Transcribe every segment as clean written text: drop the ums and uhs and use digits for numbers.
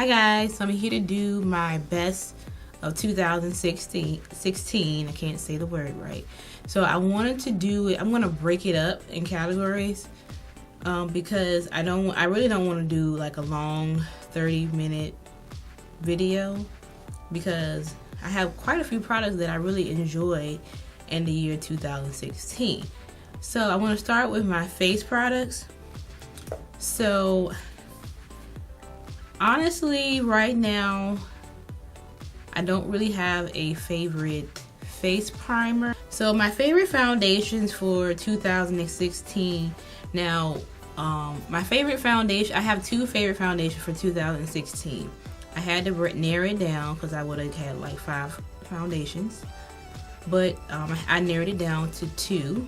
Hi guys, so I'm here to do my best of 2016. I can't say the word right. So I wanted to do it. I'm gonna break it up in categories because I really don't want to do like a long 30-minute video because I have quite a few products that I really enjoyed in the year 2016. So I want to start with my face products. So honestly, right now, I don't really have a favorite face primer. So my favorite foundations for 2016. Now, my favorite foundation, I have two favorite foundations for 2016. I had to narrow it down because I would have had like 5 foundations. But I narrowed it down to 2.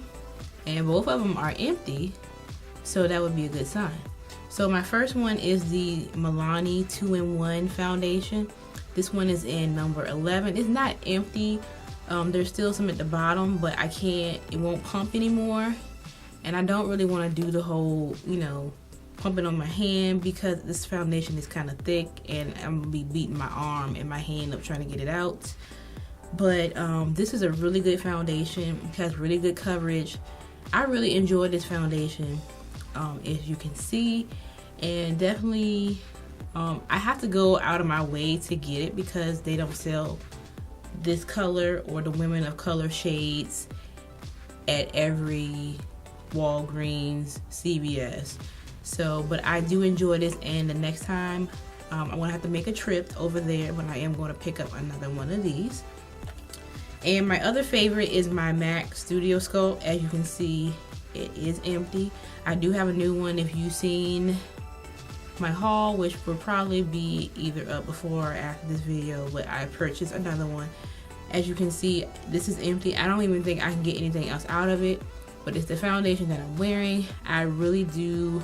And both of them are empty. So that would be a good sign. So my first one is the Maybelline 2-in-1 foundation. This one is in number 11. It's not empty. There's still some at the bottom, but it won't pump anymore. And I don't really want to do the whole, pumping on my hand because this foundation is kind of thick and I'm gonna be beating my arm and my hand up trying to get it out. But this is a really good foundation. It has really good coverage. I really enjoy this foundation, as you can see. And definitely I have to go out of my way to get it because they don't sell this color or the women of color shades at every Walgreens, CVS. So, but I do enjoy this, and the next time I'm gonna have to make a trip over there when I am going to pick up another one of these. And my other favorite is my MAC Studio Sculpt. As you can see, it is empty. I do have a new one. If you've seen my haul, which will probably be either up before or after this video, but I purchased another one. As you can see, this is empty. I don't even think I can get anything else out of it, but it's the foundation that I'm wearing. I really do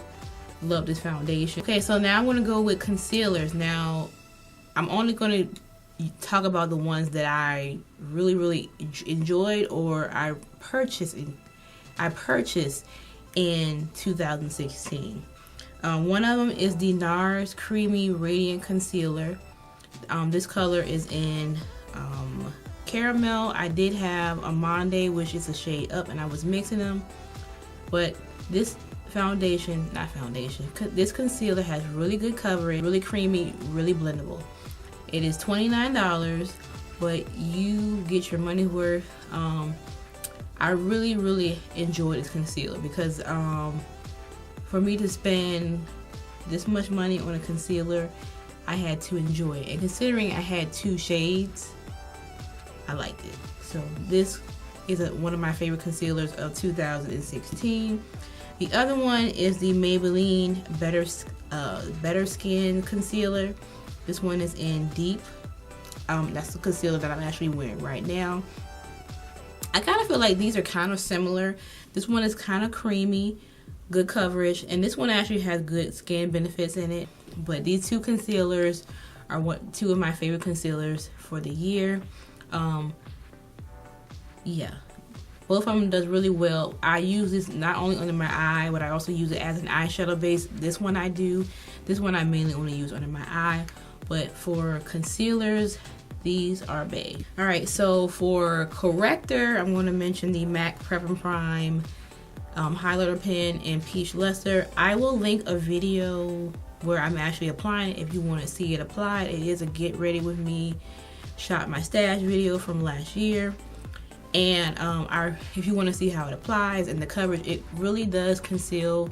love this foundation. Okay, so now I'm going to go with concealers. Now, I'm only going to talk about the ones that I really enjoyed or I purchased in 2016. One of them is the Nars Creamy Radiant Concealer. This color is in caramel. I did have a Monday, which is a shade up, and I was mixing them. But this this concealer has really good coverage, really creamy, really blendable. It is $29, but you get your money worth. I really enjoy this concealer because for me to spend this much money on a concealer, I had to enjoy it. And considering I had 2 shades, I liked it. So this is one of my favorite concealers of 2016. The other one is the Maybelline Better Skin Concealer. This one is in Deep. That's the concealer that I'm actually wearing right now. I kind of feel like these are kind of similar. This one is kind of creamy, good coverage, and this one actually has good skin benefits in it. But these 2 concealers are 2 of my favorite concealers for the year. Yeah, both of them does really well. I use this not only under my eye, but I also use it as an eyeshadow base. This one I do. This one I mainly only use under my eye. But for concealers, these are bae. Alright, so for corrector, I'm going to mention the MAC Prep and Prime highlighter pen in Peach Luster. I will link a video where I'm actually applying it if you want to see it applied. It is a get ready with me shot my stash video from last year. And if you want to see how it applies and the coverage, it really does conceal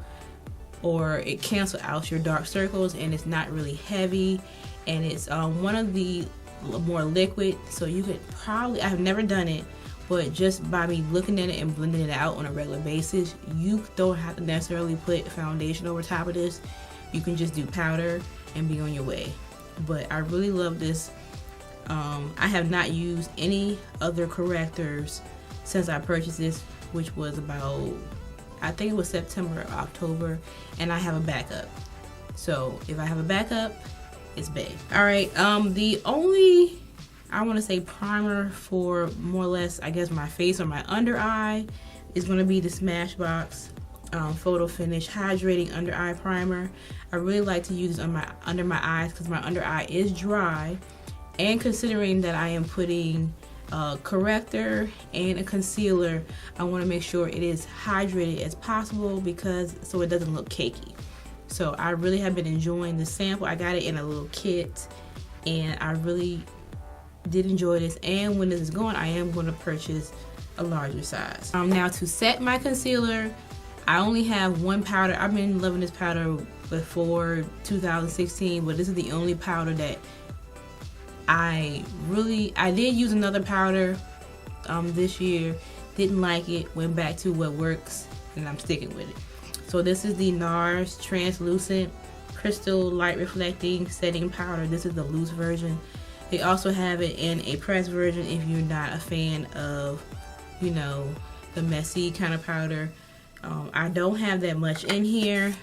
or it cancels out your dark circles, and it's not really heavy, and it's one of the more liquid, so you could probably, I've never done it, but just by me looking at it and blending it out on a regular basis, you don't have to necessarily put foundation over top of this. You can just do powder and be on your way. But I really love this. I have not used any other correctors since I purchased this, which was about, I think it was September or October, and I have a backup. So if I have a backup, it's bae. Alright, the only, I want to say, primer for more or less, I guess, my face or my under eye is going to be the Smashbox Photo Finish Hydrating Under Eye Primer. I really like to use this on under my eyes because my under eye is dry, and considering that I am putting a corrector and a concealer, I want to make sure it is hydrated as possible because so it doesn't look cakey. So I really have been enjoying the sample. I got it in a little kit and I really did enjoy this, and when this is going, I am going to purchase a larger size. Now to set my concealer, I only have one powder. I've been loving this powder before 2016, but this is the only powder that I did use another powder this year, didn't like it, went back to what works, and I'm sticking with it. So this is the Nars translucent crystal light reflecting setting powder. This is the loose version. They also have it in a pressed version if you're not a fan of, you know, the messy kind of powder. I don't have that much in here.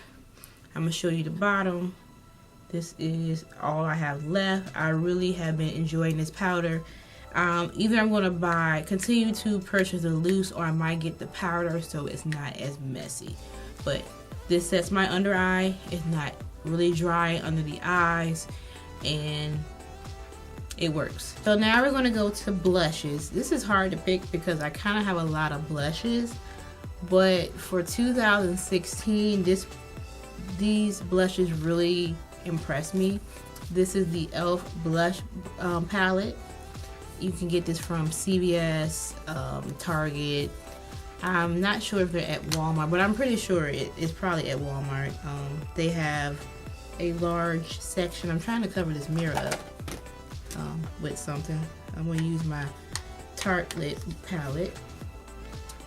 I'm gonna show you the bottom. This is all I have left. I really have been enjoying this powder. Either I'm gonna continue to purchase the loose, or I might get the powder so it's not as messy. But this sets my under eye. It's not really dry under the eyes, and it works. So now we're gonna go to blushes. This is hard to pick because I kind of have a lot of blushes, but for 2016, these blushes really impressed me. This is the e.l.f. blush palette. You can get this from CVS, Target. I'm not sure if they're at Walmart, but I'm pretty sure it's probably at Walmart. They have a large section. I'm trying to cover this mirror up with something. I'm going to use my Tartelette palette,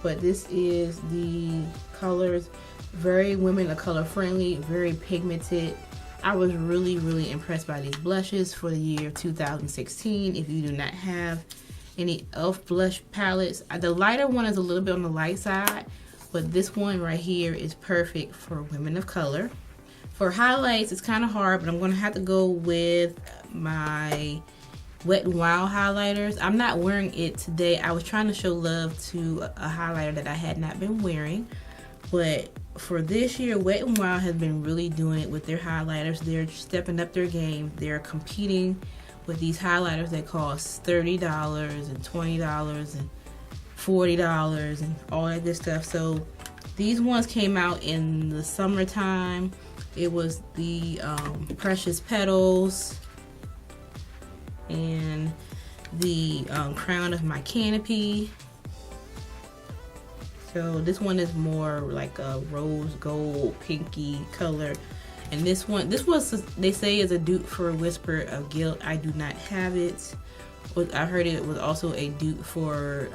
but this is the colors. Very women of color friendly, very pigmented. I was really impressed by these blushes for the year 2016. If you do not have any e.l.f. blush palettes, the lighter one is a little bit on the light side, but this one right here is perfect for women of color. For highlights, it's kind of hard, but I'm going to have to go with my Wet n Wild highlighters. I'm not wearing it today. I was trying to show love to a highlighter that I had not been wearing, but for this year, Wet n Wild has been really doing it with their highlighters. They're stepping up their game. They're competing with these highlighters that cost $30 and $20 and $40 and all that good stuff. So these ones came out in the summertime. It was the Precious Petals and the Crown of My Canopy. So this one is more like a rose gold pinky color, and this was, they say, is a dupe for Whisper of Guilt. I do not have it. I heard it was also a dupe for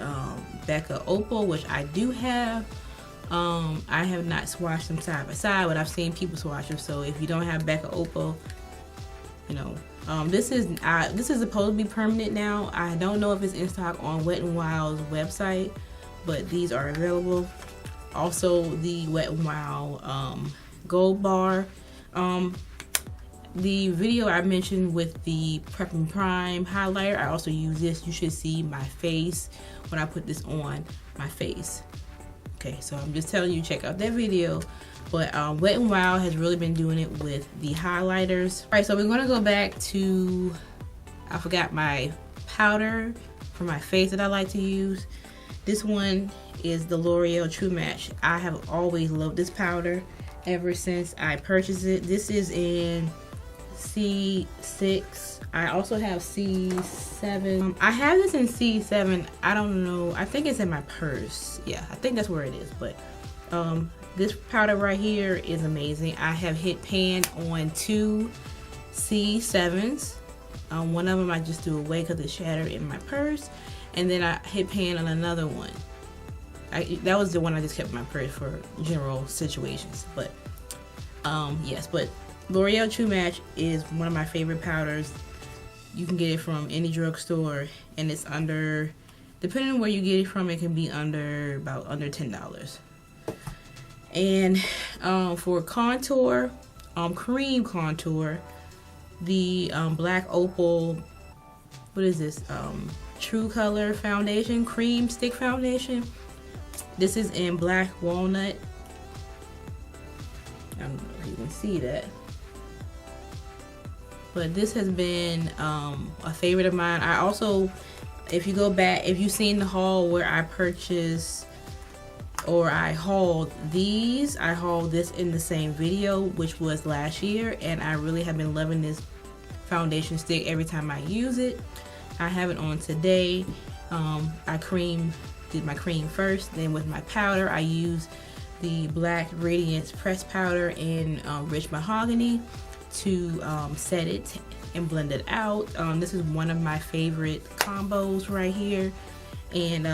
Becca Opal, which I do have. I have not swatched them side by side, but I've seen people swatch them. So if you don't have Becca Opal, you know, this is supposed to be permanent now. I don't know if it's in stock on Wet n Wild's website, but these are available. Also the Wet n Wild gold bar. The video I mentioned with the Prep and Prime highlighter, I also use this. You should see my face when I put this on my face. Okay, so I'm just telling you, check out that video. But Wet n Wild has really been doing it with the highlighters. All right, so we're gonna go back to, I forgot my powder for my face that I like to use. This one is the L'Oreal True Match. I have always loved this powder ever since I purchased it. This is in C6. I also have C7. I have this in C7. I don't know. I think it's in my purse. Yeah, I think that's where it is. But this powder right here is amazing. I have hit pan on 2 C7s. One of them I just threw away because it shattered in my purse. And then I hit pan on another one. That was the one I just kept in my purse for general situations. But yes, but L'Oreal True Match is one of my favorite powders. You can get it from any drugstore, and it's under, depending on where you get it from, it can be under $10. And for contour, cream contour, the Black Opal, what is this? True Color foundation, cream stick foundation. This is in Black Walnut. I don't know if you can see that. But this has been a favorite of mine. I also, if you go back, if you've seen the haul where I purchased or I hauled these, I hauled this in the same video, which was last year, and I really have been loving this foundation stick every time I use it. I have it on today. I did my cream first, then with my powder I use the black radiance pressed powder in rich mahogany to set it and blend it out. This is one of my favorite combos right here, and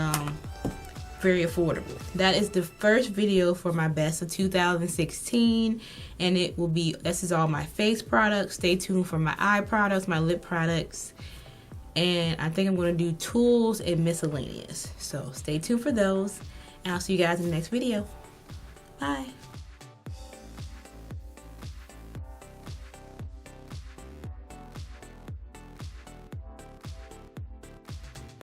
very affordable. That is the first video for my best of 2016, and it will be, this is all my face products. Stay tuned for my eye products, my lip products, and I think I'm going to do tools and miscellaneous. So stay tuned for those, and I'll see you guys in the next video. Bye.